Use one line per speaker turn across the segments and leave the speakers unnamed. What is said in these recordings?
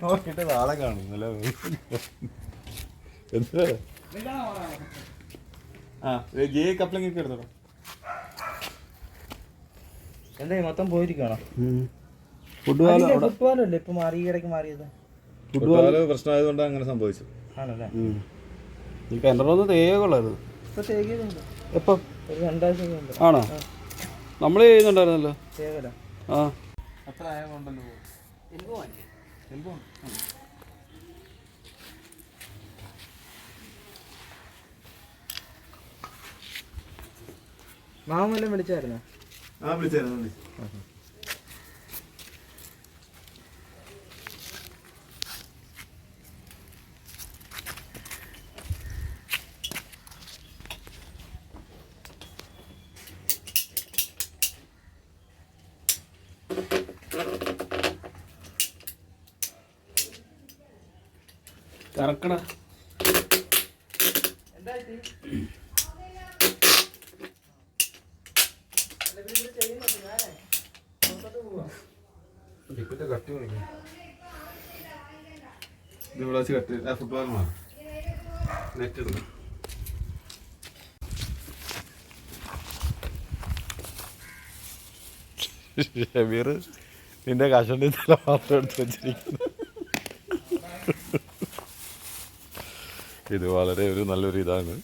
നോക്കിട്ട് നാളെ കാണും എന്താ ജെ കപ്ലിംഗ് ഒക്കെ എടുത്തോളാം.
എന്താ മൊത്തം പോയിരിക്കണോ?
ഫുട്ബോളല്ലേ
ഇപ്പൊ മാറി ഇടയ്ക്ക് മാറിയത്?
ഫുട്ബോള് പ്രശ്നമായതുകൊണ്ട് അങ്ങനെ സംഭവിച്ചു.
ആണല്ലേ?
ഈ കിണറൊന്ന് തേകൊള്ളായിരുന്നു.
ഇപ്പൊ തേക്കിയതുണ്ട്.
എപ്പം?
ഒരു 2 ആഴ്ച
ആണോ? നമ്മൾ ചെയ്യുന്നുണ്ടായിരുന്നല്ലോ.
തേകല
ആ
അത്ര ആയതുകൊണ്ടല്ലോ.
മാമ വല്ലതും വിളിച്ചായിരുന്നോ?
വിളിച്ചായിരുന്നു.
കറക്കട
ഫുട്ബോൾ നെറ്റ് ഇടുന്നു. ഷമീർ നിന്റെ കഷണ്ടി തല മാത്രം എടുത്ത് വെച്ചിരിക്കുന്നു. ഇത് വളരെ ഒരു നല്ലൊരു ഇതാണ്.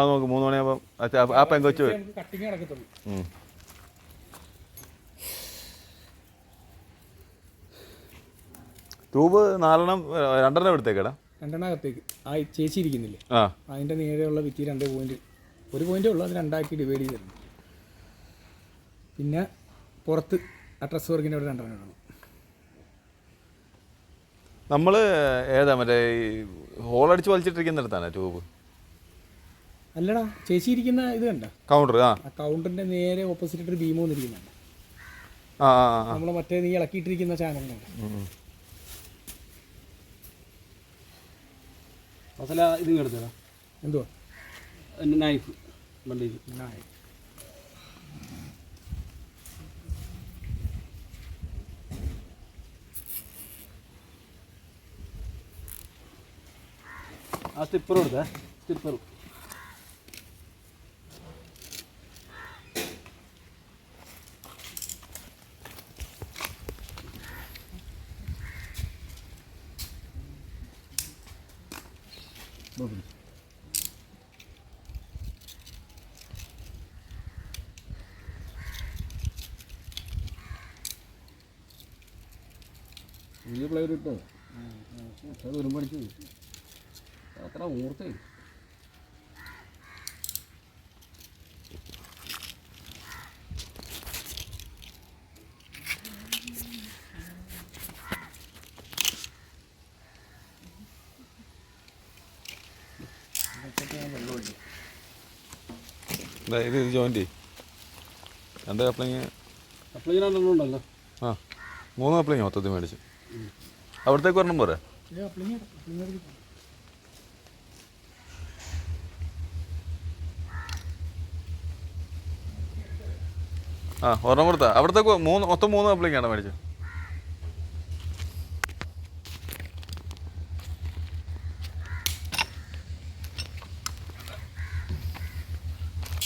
നോക്ക് 3 മണിയാകുമ്പം ആ പെങ്കൊച്ച് ട്യൂബ് 2 എടുത്തേക്കടാ.
2 ആ ചേച്ചി ഇരിക്കുന്നില്ലേ, അതിന്റെ നേരെയുള്ള ഭിത്തി 2 പോയിന്റ്, 1 പോയിന്റേ ഉള്ളൂ. അത് 2 ഡിവൈഡ് ചെയ്തിരുന്നു. പിന്നെ പുറത്ത് ആ ഡ്രസ് വർക്കിൻ്റെ അവിടെ 2 വേണം.
നമ്മൾ ഏതാ മറ്റേ ഹോളടിച്ച് വലിച്ചിട്ടിരിക്കുന്നിടത്താണ് ട്യൂബ്?
അല്ലടാ, ചേച്ചി ഇരിക്കുന്ന ഇത് കണ്ട
കൗണ്ടർ? ആ
കൗണ്ടറിന്റെ നേരെ ഓപ്പോസിറ്റ് ഒരു ബീം വന്നിരിക്കുന്നുണ്ട്. നമ്മൾ മറ്റേ നീ ഇളക്കിയിട്ടിരിക്കുന്ന ചാനലിനാണ്.
അസല ഇത് എടുത്തടാ.
എന്തുവാ?
നൈഫ് വണ്ടി
നൈഫ്.
ആ സ്റ്റിപ്പറും എടുത്തേ. സ്റ്റിപ്പറും പ്ലെയർ ഇട്ടോ. അത് ഒരുപടിച്ചു അത്ര ഊർത്തേ.
ഇത് ജോയിൻ്റ് 2 കപ്ലിങ്.
കപ്ലിങ് 2 ഉണ്ടല്ലോ.
3 കപ്ലിങ് മൊത്തത്തിൽ മേടിച്ചു. അവിടത്തേക്ക് ഒരെണ്ണം പോരെ? ഒരെണ്ണം കൊടുത്താ. അവിടത്തേക്ക് മൊത്തം 3 കപ്ലിങ് ആണ് മേടിച്ചത്.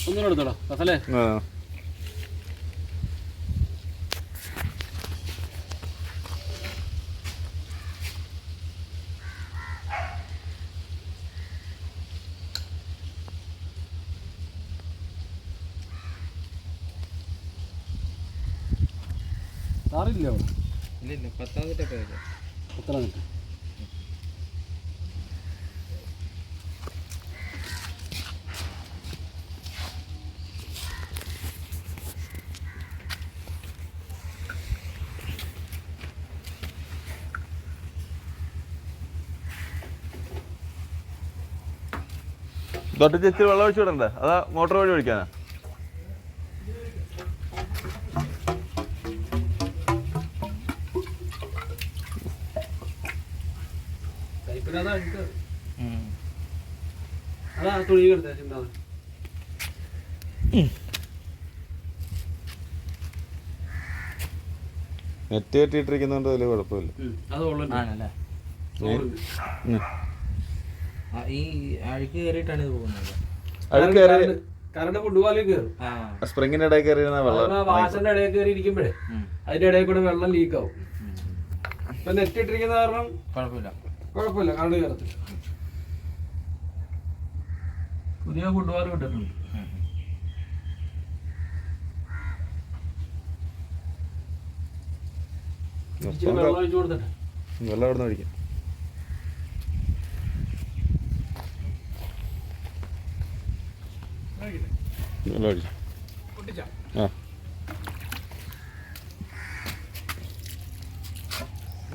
ഒന്നും എടുത്തോളാം അസലേ. സാറില്ല അവിടെ?
ഇല്ല, 10-ാമത്തെ
എത്ര മിനിറ്റ്?
തൊട്ട് ചേച്ചി വെള്ളം ഒഴിച്ചു വിടണ്ടേ? അതാ മോട്ടോർ വഴി ഒഴിക്കാനാ?
അതാ തുണി എടുത്തേ.
നെറ്റ് കെട്ടിയിട്ടിരിക്കുന്നതുകൊണ്ട് വലിയ കുഴപ്പമില്ല.
അത് ഉള്ളത്
ആണല്ലേ? ഈ അഴുക്ക് കയറിയിട്ടാണ് ഇത് പോകുന്നത്.
അഴുക്ക് കയറി
കറണ്ട് ഫുട്ബോളിൽ കയറും.
സ്പ്രിങ്ങിന്റെ ഇടയിൽ കയറി വെള്ളം
വാസന്റെ ഇടയിൽ കയറി ഇരിക്കുമ്പോഴേ അതിന്റെ ഇടയിൽ കൂടെ വെള്ളം ലീക്ക് ആവും. ഇപ്പൊ നെറ്റ് ഇട്ടിരിക്കുന്ന കാരണം കുഴപ്പമില്ല, കറണ്ട് കയറത്തില്ല. പുതിയ ഫുട്ബോൾ കിട്ടുന്നുണ്ട്. വെള്ളം ഒഴിച്ചു കൊടുത്തിട്ട്
വെള്ളം എവിടെ നിന്ന് ഒഴിക്കാം? വെള്ളം ഒഴിച്ചു. ആ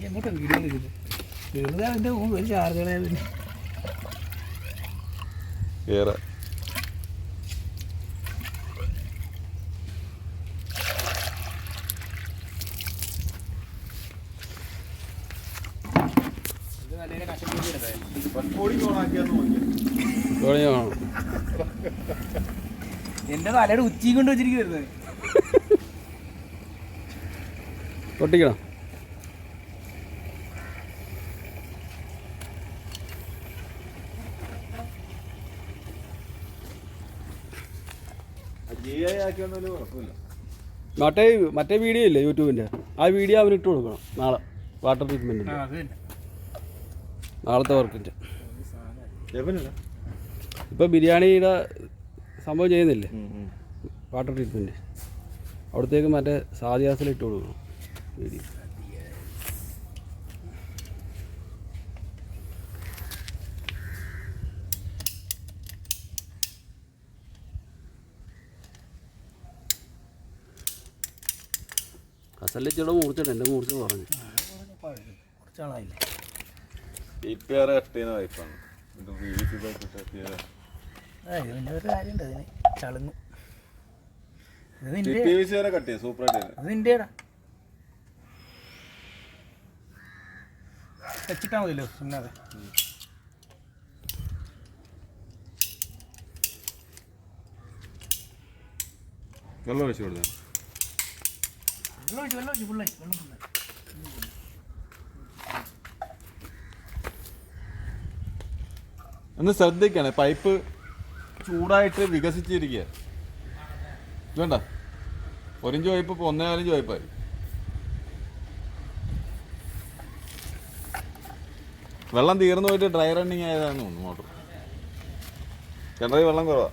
എങ്ങോട്ടാ വീഡിയോ വെറുതെ അതിൻ്റെ ഒരു ചാർജുകളെ
ഏറെ
എൻ്റെ തലയുടെ ഉച്ചയും കൊണ്ട് വെച്ചിരിക്കുന്നത്
പൊട്ടിക്കണം. മറ്റേ വീഡിയോ ഇല്ലേ യൂട്യൂബിൻ്റെ, ആ വീഡിയോ അവന് ഇട്ട് കൊടുക്കണം നാളെ. വാട്ടർ ട്രീറ്റ്മെൻറ്റിൻ്റെ നാളത്തെ വർക്കിൻ്റെ. ഇപ്പോൾ ബിരിയാണിയുടെ സംഭവം ചെയ്യുന്നില്ലേ വാട്ടർ ട്രീറ്റ്മെൻറ്റ്, അവിടത്തേക്ക് മറ്റേ സാദിയാസിൽ ഇട്ട് കൊടുക്കണം വീഡിയോ. കസലിൽ ചെട മൂർച്ചിട്ട് എൻ്റെ മൂർച്ച പറഞ്ഞു.
കുറച്ചാളായില്ലേ ഇതിൻ്റെ ഒരു കാര്യമുണ്ട്, അതിന് ചളങ്ങും. ഇത് നിൻ്റെടാ വെച്ചിട്ടാ മതിയല്ലോ സുന്നാതെ.
വെള്ളം ഒഴിച്ചു കൊടുത്താൽ
വെള്ളം ഒഴിച്ചു ഫുള്ളായി.
ഒന്ന് ശ്രദ്ധിക്കണേ, പൈപ്പ് ചൂടായിട്ട് വികസിച്ചിരിക്കുക. വേണ്ട 1 ഇഞ്ച് പൈപ്പ് ഇപ്പോൾ 1.4 ഇഞ്ച് പൈപ്പായി. വെള്ളം തീർന്നു പോയിട്ട് ഡ്രൈ റണ്ണിങ് ആയതാണെന്ന് തോന്നുന്നു മോട്ടർ. കിണറിൽ വെള്ളം കുറവാ.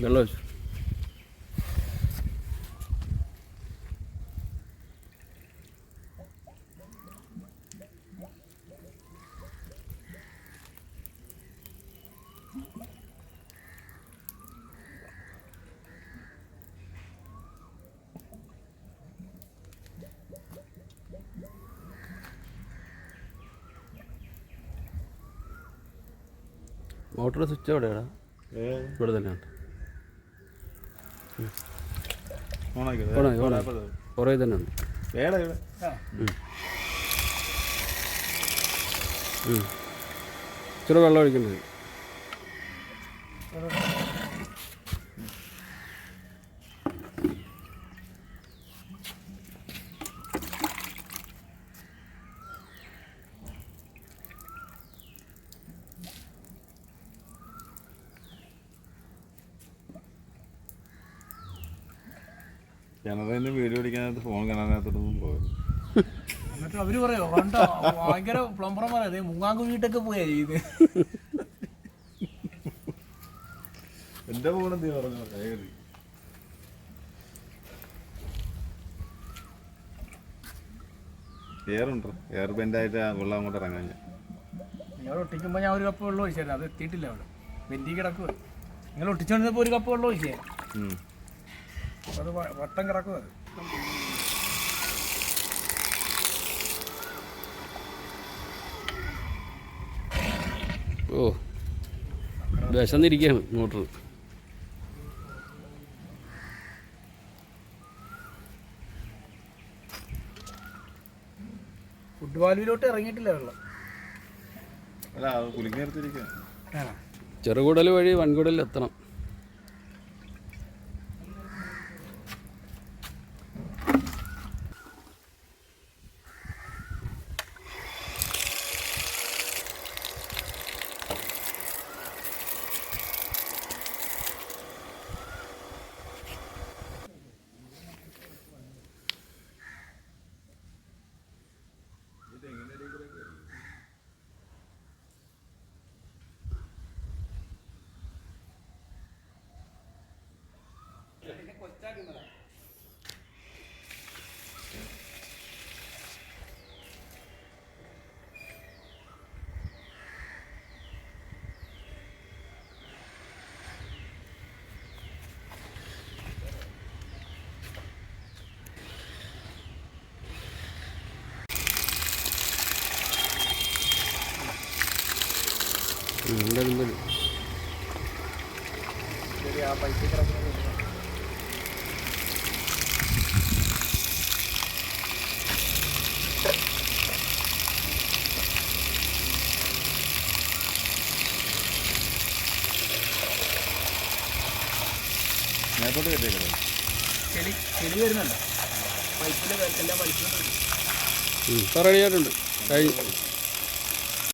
വെള്ളം ഒഴിച്ചു. മോട്ടോർ സ്വിച്ച് എവിടെയാടാ? ഇവിടെ തന്നെയാണ്. കുറേ തന്നെ ഉണ്ട്. ഇച്ചിരി വെള്ളം ഒഴിക്കേണ്ടത്.
കിണറിന് വീഡിയോ പിടിക്കാനകത്ത് ഫോൺ കിണറിനകത്തോട്ടൊന്നും പോയത്.
എന്നിട്ട് അവര് പറയോ കണ്ടോ ഭയങ്കര പ്ലംബർമാരാ, അതെ മുങ്ങാങ്കുഴിയിട്ടൊക്കെ പോയാ ചെയ്ത്.
എന്റെ ഫോണെന്ത് പറഞ്ഞു എയറുണ്ടോ? എയർ ബെൻഡായിട്ട് വെള്ളം അങ്ങോട്ട് ഇറങ്ങാൻ
നിങ്ങൾ ഒട്ടിക്കുമ്പോൾ ഞാൻ ഒരു കപ്പ് വെള്ളം ഒഴിച്ചായിരുന്നു, അത് എത്തിയിട്ടില്ല അവിടെ വെന്റി കിടക്കുക. നിങ്ങൾ ഒട്ടിച്ചുകൊണ്ടിരുന്നപ്പോൾ ഒരു കപ്പ് വെള്ളം ഒഴിച്ചേ, അത് വട്ടം കിടക്കുക. അത്
ഓ വിശന്നിരിക്കുകയാണ് മോട്ടർ.
ഫുഡ് വാൽവിലോട്ട് ഇറങ്ങിയിട്ടില്ല വെള്ളം.
ചെറുകുടൽ വഴി വൻകുടലിൽ എത്തണം.
ശരി, ആ പൈസ കിടക്കുന്നത്
നേരത്തോട്ട് കയറ്റിയേക്കണേ.
ചെളി വരുന്നുണ്ട് പൈപ്പിൽ എല്ലാം വലിച്ചുകൊണ്ട്
ഇപ്പം റെഡി ആയിട്ടുണ്ട് കഴിഞ്ഞു.